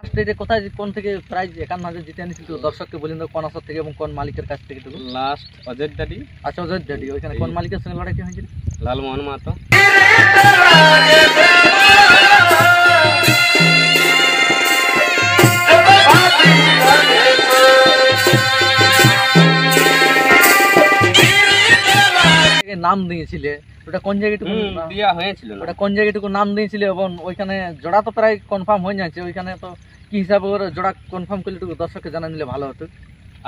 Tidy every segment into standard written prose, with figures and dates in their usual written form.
স্টেটে কোথায় কোন থেকে প্রাইজ 51,000 জিতে আনিছিল দর্শককে বলেন তো কোন আসর থেকে এবং কোন মালিকের কাছ থেকে? লাস্ট অযোধ্যাটি। আচ্ছা অযোধ্যাটি, ওইখানে কোন মালিকের সঙ্গে লড়াই হয়েছিল? লালমোহন মাহাতো। নাম দিয়েছিলে ওটা কোন জায়গাটুকু দেয়া হয়েছিল? ওটা কোন জায়গাটুকু নাম দিয়েছিল এবং ওইখানে জোড়া তো প্রায় কনফার্ম হয়ে যাচ্ছে, ওইখানে তো কি হিসাবে ওর জোড়া কনফার্ম করলে একটু দর্শককে জানা নিলে ভালো হতো।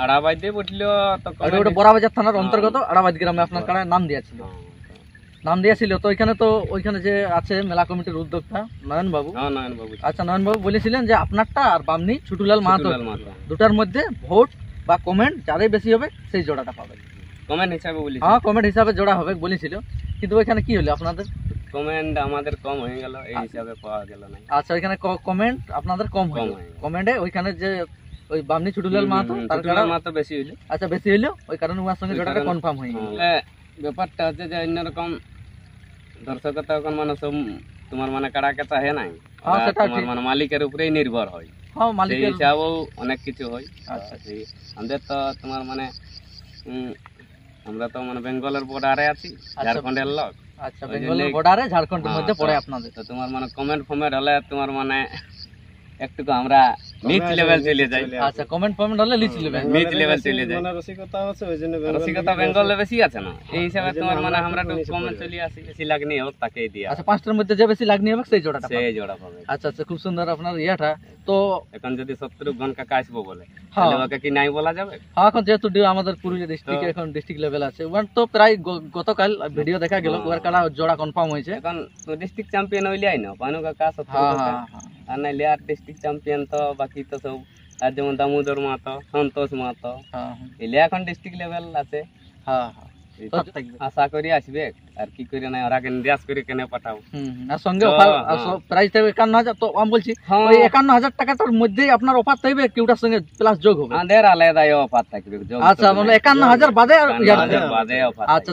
আড়াবাইতে পড়ছিল তো ওটা বড়াবাজার থানার অন্তর্গত আড়াবাদ গ্রামে আপনার কাড়ায় নাম দিয়েছিল। নাম দিয়েছিল তো ওইখানে যে আছে মেলা কমিটির উদ্যোক্তা নয়ন বাবু। আচ্ছা নয়ন বাবু বলেছিলেন যে আপনারটা আর বামনি ছুটুলাল মাহাতো দুটার মধ্যে ভোট বা কমেন্ট যারাই বেশি হবে সেই জোড়াটা পাবে। কমেন্ট হিসাবে বলি? হ্যাঁ কমেন্ট হিসাবে জোড়া হবে বলেছিল, কিন্তু ওইখানে কি হলো আপনাদের? কমেন্ট আমাদের কম হয়ে গেল, এই হিসাবে পাওয়া গেল না। আচ্ছা ওইখানে কমেন্ট আপনাদের কম হলো, কমেন্টে ওইখানে যে ওই বামনি ছুটুলাল মাহাতো তার মাত্র বেশি হইলো। আচ্ছা বেশি হইলো, ওই কারণে ওর সঙ্গে জোড়াটা কনফার্ম হয়ে গেল। ব্যাপারটা হচ্ছে যে অন্যরকম দর্শক তো এখন মানে সব তোমার মানে কাড়াকে চাহে নাই, তোমার মানে মালিকের উপরেই নির্ভর হয়। হ্যাঁ মালিকের হিসাবেও অনেক কিছু হয়। আচ্ছা আমাদের তো তোমার মানে আমরা তো মানে বেঙ্গলের বর্ডারে আছি, ঝাড়খণ্ডের লোক। আচ্ছা বেঙ্গলের বর্ডারে ঝাড়খণ্ডের মধ্যে পড়ে আপনাদের। তো তোমার মানে কমেন্ট ফমেন্ট হলে তোমার মানে একটু আমরা নিচ লেভেল চলে যাই। আচ্ছা কমেন্ট হলে নিচ লেভেল চলে যায়। মানে রসিকতা আছে, ওইজন্য রসিকতা বেঙ্গলে বেশি আছে না, এই হিসাবে তোমার মানে আমরা একটু কমেন্ট চলে আসি, বেশি লাগনি হোক তাকেই দিয়া। আচ্ছা পাঁচটার মধ্যে যে বেশি লাগনি হবে সেই জোড়া পাবে। আচ্ছা আচ্ছা খুব সুন্দর আপনার ইয়াটা। তো এখন যদি শত্রুঘ্ন কাকা আসবো বলে তাহলে ওকে কি নাই বলা যাবে? হ্যাঁ এখন যেহেতু আমাদের পুরুলিয়া ডিস্ট্রিক্টে এখন ডিস্ট্রিক্ট লেভেল আছে, ওখান তো প্রায় গতকাল ভিডিও দেখা গেল ওর কাড়া জোড়া কনফার্ম হয়েছে। এখন তো ডিস্ট্রিক্ট চ্যাম্পিয়ন হইলাই না পানু কাকা শত্রুঘ্ন, আর নাইলে আর ডিস্ট্রিক্ট চ্যাম্পিয়ন তো বাকি তো সব, আর যেমন দামোদর মাহাতো, সন্তোষ মাহাতো, এলে এখন ডিস্ট্রিক্ট লেভেল আছে। আশা করি আসবে, আর কি করে না ওরা নিরাশ করে কেন পাঠাও। আর সঙ্গে প্রাইস থাকবে 51,000। তো আমি বলছি ওই 51,000 টাকাটার মধ্যেই আপনার অফার থাকবে, কেউটার সঙ্গে প্লাস যোগ হবে? আমাদের আলাদা অফার থাকবে। আচ্ছা মানে 51,000 বাদে অফার। আচ্ছা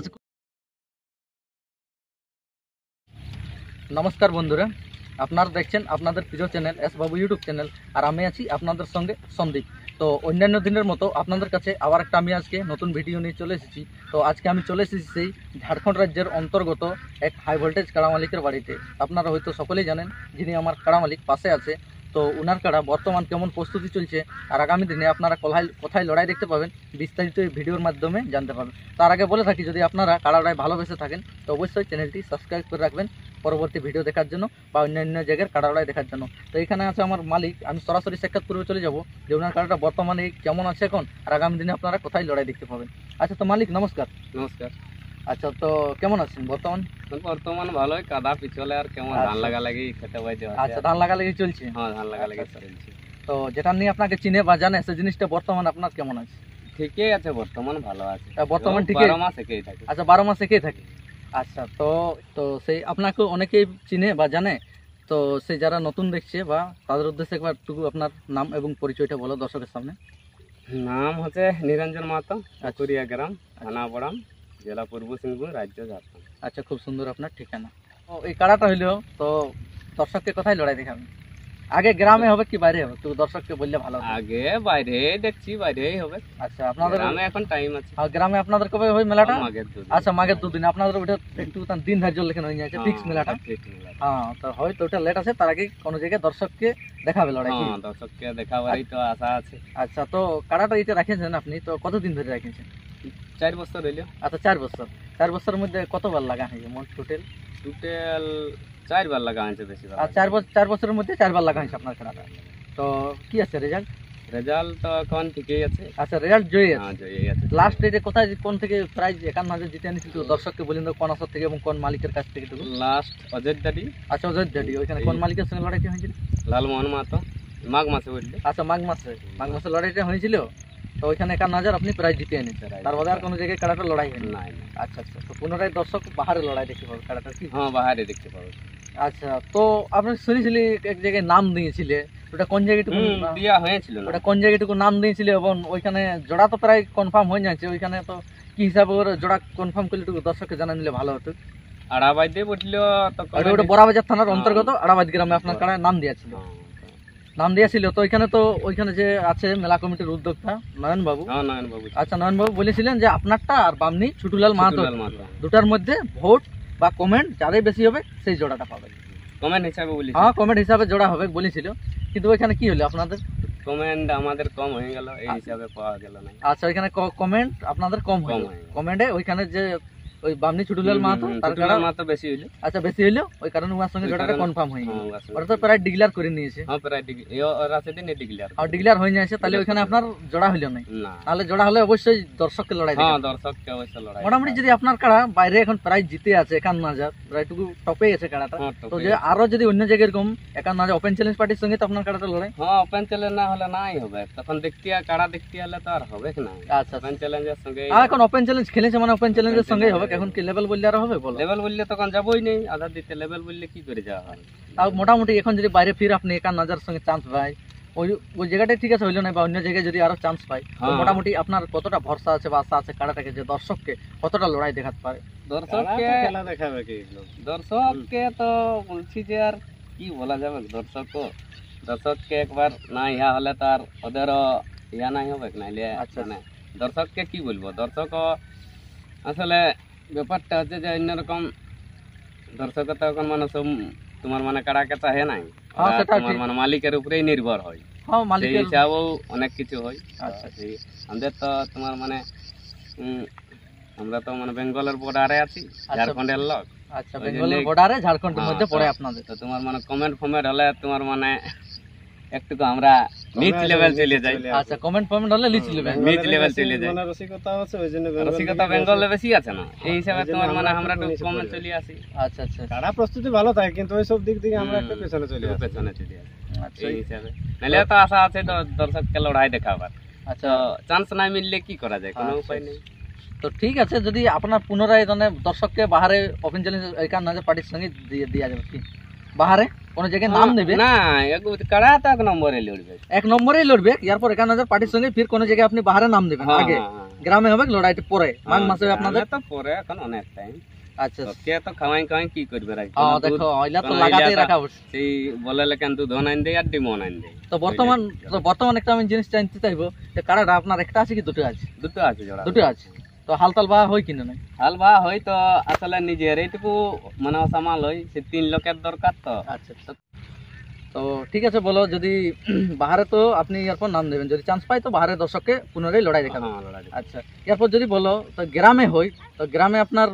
নমস্কার বন্ধুরা, আপনারা দেখছেন আপনাদের প্রিয় চ্যানেল এস বাবু ইউটিউব চ্যানেল, আর আমি আছি আপনাদের সঙ্গে সন্দীপ। তো অন্যান্য দিনের মতো আপনাদের কাছে আবার একটা আমি আজকে নতুন ভিডিও নিয়ে চলে এসেছি। তো আজকে আমি চলে এসেছি সেই ঝাড়খণ্ড রাজ্যের অন্তর্গত এক হাই ভোল্টেজ কাড়া মালিকের বাড়িতে। আপনারা হয়তো সকলেই জানেন যিনি আমার কাড়া মালিক পাশে আছে। তো উনার কাড়া বর্তমান কেমন প্রস্তুতি চলছে আর আগামী দিনে আপনারা কোথায় লড়াই দেখতে পাবেন বিস্তারিত এই ভিডিওর মাধ্যমে জানতে পারবেন। তার আগে বলে থাকি যদি আপনারা কাড়া লড়াই ভালোবেসে থাকেন তো অবশ্যই চ্যানেলটি সাবস্ক্রাইব করে রাখবেন পরবর্তী ভিডিও দেখার জন্য বা অন্যান্য জায়গার কাড়া লড়াই দেখার জন্য। তো এখানে আছে আমার মালিক, আমি সরাসরি সাক্ষাৎ পূর্বে চলে যাব যে ওনার কাড়াটা বর্তমানে কেমন আছে এখন আর আগামী দিনে আপনারা কোথায় লড়াই দেখতে পাবেন। আচ্ছা তো মালিক নমস্কার। নমস্কার। আচ্ছা তো কেমন আছেন বর্তমান ভালোই, কাদা পিছলে আর কেমন ধান লাগালাগি খেতে পাইছে। আচ্ছা ধান লাগালাগি চলছে? হ্যাঁ ধান লাগালাগি চলছে। তো যেটা নিয়ে আপনাকে চিনে বা জানে সেই জিনিসটা বর্তমান আপনার কেমন আছে? ঠিকই আছে, বর্তমান ভালো আছে। বর্তমান ঠিকই? 12 মাস একেই থাকে। আচ্ছা 12 মাস একেই থাকে। আচ্ছা তো সেই আপনাকে অনেকেই চিনে বা জানে, তো সেই যারা নতুন দেখছে বা তাদের উদ্দেশ্যে একবার একটু আপনার নাম এবং পরিচয়টা বলো দর্শকের সামনে। নাম হচ্ছে নিরঞ্জন মাহাতো, কাকুরিয়া গ্রাম, থানা বড়াম, জেলা পূর্ব সিংভূম, রাজ্য ঝাড়খণ্ড। আচ্ছা খুব সুন্দর আপনার ঠিকানা। তো এই কাড়াটা হইলো তো দর্শককে কোথায় লড়াই দেখাবেন? আগে গ্রামে হবে কি বাইরে হবে একটু দর্শককে বললে ভালো। আগে বাইরে দেখছি, বাইরেই হবে। আচ্ছা আপনাদের গ্রামে এখন টাইম আছে। আর গ্রামে আপনাদের কবে হয় মেলাটা? আচ্ছা মাঘের 2 দিন। আপনাদের ওটা একটু দিন ধার্য লেখা হয়ে যাচ্ছে ফিক্স মেলাটা। হ্যাঁ তো হয়তো ওটা লেট আছে, তার আগে কোনো জায়গায় দর্শককে দেখাবে লড়াই। হ্যাঁ দর্শককে দেখাবারই তো আশা আছে। আচ্ছা তো কাড়াটা এটা রাখেছেন আপনি তো কতদিন ধরে রাখেছেন? 4 বছর হইলো। আচ্ছা 4 বছর। 4 বছরের মধ্যে কতবার লাগা হয়েছে মোট টোটাল? 4 বার লাগা হয়েছে বেশি। আর 4 বছরের মধ্যে 4 বার লাগা হয়েছে আপনার কাড়াটা। তো কি আছে রেজাল্ট? তো এখন ঠিকই আছে। আচ্ছা রেজাল্ট জয়ী আছে? হ্যাঁ জয়ী আছে। লাস্ট ডেটে কোথায় কোন থেকে প্রাইজ 51,000 জিতে আনিছিল দর্শককে বলেন তো কোন আসর থেকে এবং কোন মালিকের কাছ থেকে? লাস্ট অযোধ্যাটি। আচ্ছা অযোধ্যাটি, ওইখানে কোন মালিকের সঙ্গে লড়াই হয়েছিল? লালমোহন মাহাতো। মাঘ মাসে বললে? আচ্ছা মাঘ মাসে লড়াইটা হয়েছিল। তো ওইখানে 51,000 আপনি প্রাইজ জিতে এনেছেন, তার বাদে আর কোনো জায়গায় কাড়াটা লড়াই হয়নি? না। আচ্ছা আচ্ছা তো পুনরায় দর্শক বাহারে লড়াই দেখতে পাবে কাড়াটা কি? হ্যাঁ বাহারে দেখতে পাবে। আচ্ছা তো আপনি শুনেছিলি এক জায়গায় নাম দিয়েছিলে, ওটা কোন জায়গাটুকু দেয়া হয়েছিল? ওটা কোন জায়গাটুকু নাম দিয়েছিলে এবং ওইখানে জোড়া তো প্রায় কনফার্ম হয়ে যাচ্ছে, ওইখানে তো কি হিসাবে ওর জোড়া কনফার্ম করলে একটু দর্শককে জানা নিলে ভালো হতো। আড়াবাইতে পড়ছিল তো ওটা বড়াবাজার থানার অন্তর্গত আড়াবাদ গ্রামে আপনার কাড়ায় নাম দিয়েছিল। নাম দিয়েছিল। তো এখানে তো ওইখানে যে আছে মেলা কমিটির উদ্যোক্তা নয়ন বাবু, হ্যাঁ নয়ন বাবু, আচ্ছা নয়ন বাবু বলেছিলেন যে আপনারটা আর বামনি ছুটুলাল মাহাতো ছোটলাল মাহাতো। দুটার মধ্যে ভোট বা কমেন্ট যাদের বেশি হবে সেই জোড়াটা পাবে। কমেন্ট হিসাবে বলি, হ্যাঁ কমেন্ট হিসাবে জোড়া হবে বলেছিল, কিন্তু ওইখানে কি হলো আপনাদের? কমেন্ট আমাদের কম হয়ে গেল, এই হিসাবে পাওয়া গেল না। আচ্ছা ওইখানে কমেন্ট আপনাদের কম হলো, হয়ে গেল। কমেন্টে ওইখানে যে ওই বামনি ছুটুলাল মাহাতো তার ছোটলাল মাহাতো বেশি হইলো। আচ্ছা বেশি হইলো, ওই কারণে ওনার সঙ্গে ওই জোড়াটা কারণে- কনফার্ম হয়ে গেল। হ্যাঁ, ওর সঙ্গে- ওরা তো প্রায় ডিক্লেয়ার করে নিয়েছে, হ্যাঁ প্রায় ওরা সেদিন ডিক্লেয়ার আর ডিক্লেয়ার হয়ে যাচ্ছে, তাহলে ওইখানে আপনার জোড়া হইলো না। না। তাহলে জোড়া হলে অবশ্যই দর্শককে লড়াই হ্যাঁ দেখাবে। দর্শককে অবশ্য লড়াই। মোটামুটি যদি আপনার কাড়া বাইরে এখন প্রায় জিতে আছে 51,000, প্রায়টুকু টপে আছে কাড়াটা, হ্যাঁ, তো যে আরো যদি অন্য জায়গায় এরকম 51,000 ওপেন চ্যালেঞ্জ পার্টির সঙ্গে তো আপনার কাড়াটা লড়াই। হ্যাঁ ওপেন চ্যালেঞ্জ না হলে নাই হবে, তখন দেখতে কাড়া দেখতে হলে তো আর হবে না। আচ্ছা ওপেন চ্যালেঞ্জের সঙ্গে আর এখন ওপেন চ্যালেঞ্জ খেলেছে মানে ওপেন চ্যালেঞ্জের সঙ্গেই হবে, এখন কি লেভেল বললে আর হবে বলো? লেভেল বললে তখন যাবোই নেই, আধার দিতে লেভেল বললে কি করে যাওয়া হবে। তাও মোটামুটি এখন যদি বাইরে ফির আপনি 51,000 সঙ্গে চান্স পাই, ওই ওই জায়গাটাই ঠিক আছে হইলো না, বা অন্য জায়গায় যদি আরো চান্স পাই, তো হ্যাঁ। মোটামুটি আপনার কতটা ভরসা আছে বা আশা আছে কাড়াটাকে যে দর্শককে কতটা লড়াই দেখাতে পারে? দর্শককে খেলা দেখাবে কি দর্শককে তো বলছি যে আর কি বলা যাবে, দর্শককে একবার না ইয়া হলে তো আর ওদেরও ইয়া নাই হবে নাইলে। আচ্ছা। মানে দর্শককে কি বলবো, দর্শক আসলে ব্যাপারটা হচ্ছে যে অন্যরকম, দর্শক তো এখন মানে সব তোমার মানে কাড়াকে চাহে নাই, হ্যাঁ, ওরা সেটা তোমার ঠিক। মানে মালিকের উপরেই নির্ভর হয়, হ্যাঁ সেই মালিকের হিসাবেও অনেক কিছু হয়। আচ্ছা। সেই আমাদের তো তোমার মানে আমরা তো মানে বেঙ্গলের বর্ডারে আছি, ঝাড়খণ্ডের লোক। আচ্ছা ওই বেঙ্গলের জন্যই- বর্ডারে ঝাড়খণ্ডের হ্যাঁ, মধ্যে পড়ে তো- আপনাদের। তো তোমার মানে কমেন্ট ফমেন্ট হলে তোমার মানে একটু আমরা নিচ লেভেল চলে যাই, আচ্ছা কমেন্ট হলে লিচি নেবেন। নিচ লেভেল চলে যায়। মানে রসিকতা আছে ওই জন্য রসিকতা বেঙ্গলে বেশি আছে না, এই হিসাবে ওই জন্য তোমার মানে আমরা আমরা একটু একটু নিচে কমেন্ট পড়ে চলে আসি, আচ্ছা আচ্ছা কাড়া প্রস্তুতি ভালো থাকে, কিন্তু ওই সব দিক থেকে আমরা একটু পেছনে চলে আসি। পেছনে চলে আসি আচ্ছা এই হিসাবে। নাহলে তো আশা আছে দর্শককে লড়াই দেখাবার, আচ্ছা। তো চান্স না মিললে কি করা যায়, কোনো আচ্ছা, উপায় নেই। তো ঠিক আছে, যদি আপনার পুনরায় মানে দর্শককে বাহারে ওপেন চ্যালেঞ্জ 51,000 পার্টির সঙ্গে দিয়ে দেওয়া যাবে কি, বাহারে কোনো জায়গায় নাম দেবে না কাড়া তো এক নম্বরে লড়বে। 1 নম্বরেই লড়বে, এরপর 51,000 পার্টির সঙ্গে ফির কোনো জায়গায় আপনি বাহারে নাম দেবেন, হ্যাঁ, আগে হ্যাঁ, হ্যাঁ। গ্রামে হবে লড়াইটা পরে মাঘ মাসে হবে আপনাদের। তো পরে এখন অনেক টাইম, আচ্ছা কে তো খাওয়াই কি করবে রাখবে হ্যাঁ না, দুধ দেখো ওইলা তো কোনো লাগাতেই ইলাকা- রাখা উচিত। সেই বলে লেখেন দুধ আনাইন দেয় আর ডিম আনাইন দেয়। তো বর্তমান একটা আমি জিনিস জানতে চাইবো যে কাড়াটা আপনার একটা আছে কি দুটো আছে? দুটো আছে জোড়া, দুটো আছে। তো হালতাল বা হয় কিনা নাই? হাল বা হয়তো আসলে নিজের এইটুকু মানে সামাল হয়, সে 3 লোকের দরকার তো। আচ্ছা আচ্ছা। তো ঠিক আছে বলো, যদি বাহারে তো আপনি এরপর নাম দেবেন, যদি চান্স পাই তো বাহারে দর্শককে পুনরায় লড়াই দেখাবেন। হ্যাঁ, লড়াই দেখাবো। আচ্ছা এরপর যদি বলো তো গ্রামে হই, তো গ্রামে আপনার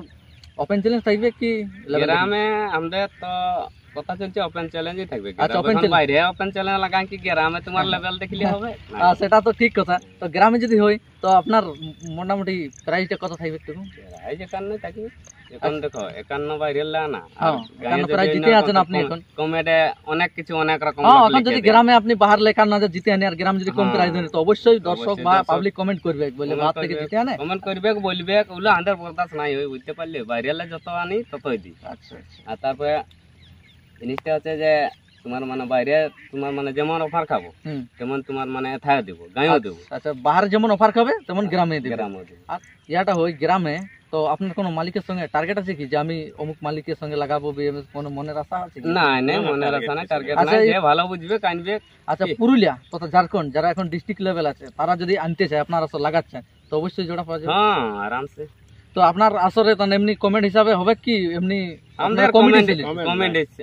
ওপেন চ্যালেঞ্জ থাকবে কি level এ? গ্রামে আমাদের তো কথা চলছে ওপেন চ্যালেঞ্জই থাকবে। আচ্ছা, গ্রামে open এখন challenge। বাইরে ওপেন চ্যালেঞ্জ লাগান কি গ্রামে তোমার লেভেল দেখলে হবে না? সেটা তো ঠিক কথা। তো গ্রামে যদি হই তো আপনার মোটামুটি প্রাইসটা কত থাকবে একটু? এই যে কারণে থাকি এখন দেখো 51 বাইরে না, হ্যাঁ, 51 প্রায় জিতে আছেন আপনি এখন। কমেডে অনেক কিছু অনেক রকম হ্যাঁ লোক এখন যদি লিখে দেয়। গ্রামে আপনি বাহার লেখার না জিতে আনে আর গ্রাম যদি কম হ্যাঁ, প্রাইস দেন তো অবশ্যই দর্শক অবশ্যই বা দর্শক পাবলিক কমেন্ট করবে বলে comment বাহার থেকে করবে। জিতে আনে। কমেন্ট করবে বলবে ওগুলো আমাদের বরদাস্ত নাই হয়, বুঝতে পারলে বাইরে যত আনি ততই দিই। আচ্ছা আচ্ছা। আর তারপরে জিনিসটা হচ্ছে যে তোমার মানে বাইরে তোমার মানে যেমন অফার খাবো হুম। তেমন তোমার মানে এথায় দেবো, গাঁয়েও দেবো, আচ্ছা বাহার যেমন অফার খাবে তেমন গ্রামে দেবে। গ্রামেও দেবো। আর ইয়াটা হই গ্রামে, তো আপনার কোনো মালিকের সঙ্গে টার্গেট আছে কি যে আমি অমুক মালিকের সঙ্গে লাগাবো, কোনো মনের আশা আছে কি? না না মনের আশা নাই, টার্গেট আচ্ছা, নাই, এই- যে ভালো বুঝবে কানবে। আচ্ছা পুরুলিয়া তথা ঝাড়খণ্ড যারা এখন ডিস্ট্রিক্ট লেভেল আছে তারা যদি আনতে চায় আপনার আসর লাগাচ্ছেন তো অবশ্যই জোড়া পাওয়া যাবে। হ্যাঁ আরামসে। তো আপনার আসরে তো এমনি কমেন্ট হিসাবে হবে কি এমনি আমাদের কমেন্ট?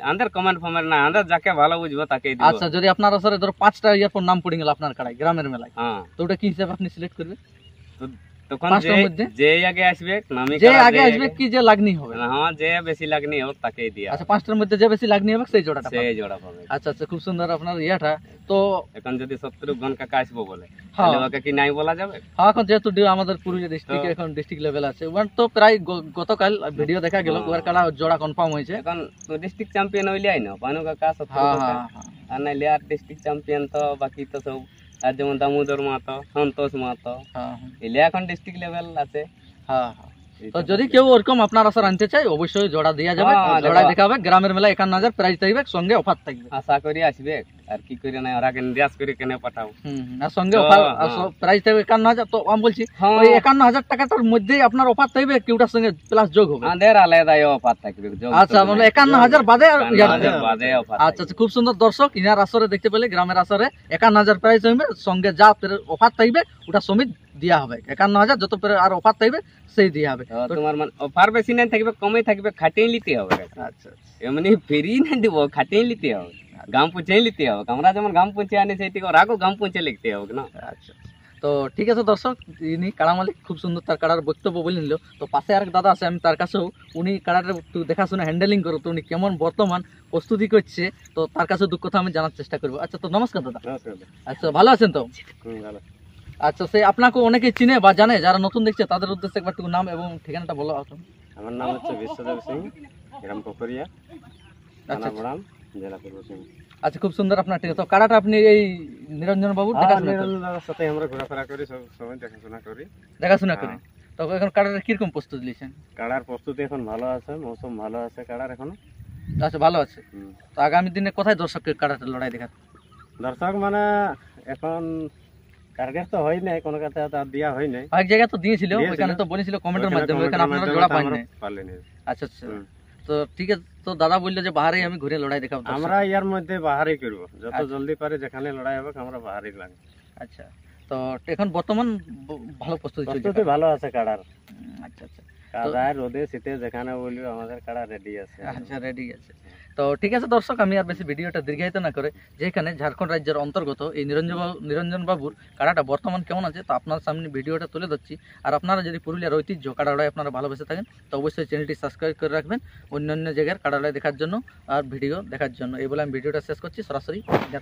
আমাদের কমেন্ট ফমেন্ট না, আমাদের যাকে ভালো বুঝবো তাকেই দিব। আচ্ছা যদি আপনার আসরে ধরো 5টা ইয়ারপর নাম পড়ে গেল আপনার কাড়ায় গ্রামের মেলায়, হ্যাঁ তো ওটা কি হিসাবে আপনি সিলেক্ট করবে? তখন পাঁচটার মধ্যে? যে আগে আসবে নামি যে কারা আগে আসবে কি যে লাগনি হবে? হ্যাঁ যে বেশি লাগনি হোক তাকেই দিয়া, আচ্ছা 5টার মধ্যে যে বেশি লাগনি হবে সেই জোড়াটা সে পাবে। জোড়া পাবে। আচ্ছা আচ্ছা খুব সুন্দর আপনার ইয়াটা। তো এখন যদি শত্রুঘ্ন কাকা আসবো বলে হ্যাঁ তাহলে ওকে কি নাই বলা যাবে? হ্যাঁ এখন যেহেতু আমাদের পুরুলিয়া ডিস্ট্রিক্টে এখন ডিস্ট্রিক্ট লেভেল আছে, ওখান তো প্রায় গতকাল ভিডিও দেখা গেল ওর কাড়া জোড়া কনফার্ম হয়েছে। এখন ডিস্ট্রিক্ট চ্যাম্পিয়ন হইলে আই না পানু কাকা শত্রু হ্যাঁ কাকা, হ্যাঁ হ্যাঁ। আর নাইলে আর ডিস্ট্রিক্ট চ্যাম্পিয়ন তো বাকি তো সব আর যেমন দামোদর মাহাতো, সন্তোষ মাহাতো, হ্যাঁ হ্যাঁ এলে এখন ডিস্ট্রিক্ট লেভেল আছে। হ্যাঁ হ্যাঁ। তো যদি কেউ ওরকম আপনার আসার আনতে চায় অবশ্যই জোড়া দেওয়া যাবে, জোড়া দেখাবে। গ্রামের মেলা 51,000 প্রাইস থাকবে, সঙ্গে অফার থাকবে। আশা করি আসবে আর কি করে না ওরা নিরাশ করে কেন পাঠাও। আর সঙ্গে অফার প্রাইস থাকবে 51,000। তো আমি বলছি ওই 51,000 টাকাটার মধ্যেই আপনার অফার থাকবে, কি ওটার সঙ্গে প্লাস যোগ হবে? আমাদের আলাদাই অফার থাকবে। আচ্ছা, মানে 51,000 বাদে বাদে অফার। আচ্ছা, খুব সুন্দর দর্শক, ইনার আসরে দেখতে পেলে গ্রামের আসরে 51,000 প্রাইস হবে, সঙ্গে যা অফার থাকবে ওটা সমিত দেওয়া হবে। 51,000 যত আর অফার থাকবে সেই দেওয়া হবে। তোমার মানে অফার বেশি না থাকবে, কমই থাকবে, খাটিয়ে নিতে হবে। আচ্ছা, এমনি ফ্রি না দিব, খাটিয়ে নিতে হবে, গাম পৌঁছে নিতে হবে। আমরা যেমন গাম পৌঁছে আনি সেইটি ওরাকেও গাম পৌঁছে লিখতে হবে না। আচ্ছা, তো ঠিক আছে দর্শক, ইনি কাড়া মালিক খুব সুন্দর তার কাড়ার বক্তব্য বলে নিল। তো পাশে আরেক দাদা আছে, আমি তার কাছেও উনি কাড়াটা একটু দেখাশোনা হ্যান্ডেলিং করো, তো উনি কেমন বর্তমান প্রস্তুতি করছে, তো তার কাছে দুঃখ কথা আমি জানার চেষ্টা করবো। আচ্ছা, তো নমস্কার দাদা। আচ্ছা, ভালো আছেন তো? আচ্ছা, সে আপনাকে অনেকে চিনে বা জানে, যারা নতুন দেখছে তাদের উদ্দেশ্যে একবার নাম এবং ঠিকানাটা বলো। আমার নাম হচ্ছে বিশ্বদেব সিং, গ্রাম পোখরিয়া, থানা বড়াম, জেলা পূর্ব সিংভূম। আচ্ছা, খুব সুন্দর আপনার। ঠিক আছে, তো কাড়াটা আপনি এই নিরঞ্জন বাবু নিরঞ্জনের সাথে আমরা ঘোরাফেরা করি, সব সময় দেখাশোনা করি। তো এখন কাড়াটা কিরকম প্রস্তুতি নিয়েছেন? কাড়ার প্রস্তুতি এখন ভালো আছে, মৌসুম ভালো আছে কাড়ার এখন। আচ্ছা, ভালো আছে। তো আগামী দিনে কোথায় দর্শককে কাড়াটা লড়াই দেখাতে? দর্শক মানে এখন টার্গেট তো হয় নাই, কোনো কথা দেওয়া হয় নাই। এক জায়গায় তো দিয়েছিল, ওখানে তো বলেছিল কমেন্টের মাধ্যমে, ওখানে আপনারা জোড়া পাননি। আচ্ছা, তো ঠিক আছে। তো দাদা বললো যে বাহারেই আমি ঘুরে লড়াই দেখাবো। আমরা ইয়ার মধ্যে বাহারেই করবো, যত জলদি পারে যেখানে লড়াই হবে আমরা বাহারেই লাগবে। আচ্ছা, তো এখন বর্তমান ভালো প্রস্তুতি ভালো আছে কাড়ার। আচ্ছা, কাদায় রোদে শীতে যেখানে বলবো আমাদের কাড়া রেডি আছে। আচ্ছা, রেডি আছে। তো ঠিক আছে দর্শক, আমি আর বেশি ভিডিওটা দীর্ঘায়িত না করে, যেখানে ঝাড়খণ্ড রাজ্যের অন্তর্গত এই নিরঞ্জন বাবুর কাড়াটা বর্তমান কেমন আছে তো আপনার সামনে ভিডিওটা তুলে ধরছি। আর আপনারা যদি পুরুলিয়ার ঐতিহ্য কাড়া লড়াই আপনারা ভালোবেসে থাকেন তো অবশ্যই চ্যানেলটি সাবস্ক্রাইব করে রাখবেন অন্যান্য জায়গার কাড়া লড়াই দেখার জন্য আর ভিডিও দেখার জন্য। এই বলে আমি ভিডিওটা শেষ করছি। সরাসরি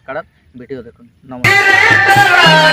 কাড়ার ভিডিও দেখুন। নমস্কার।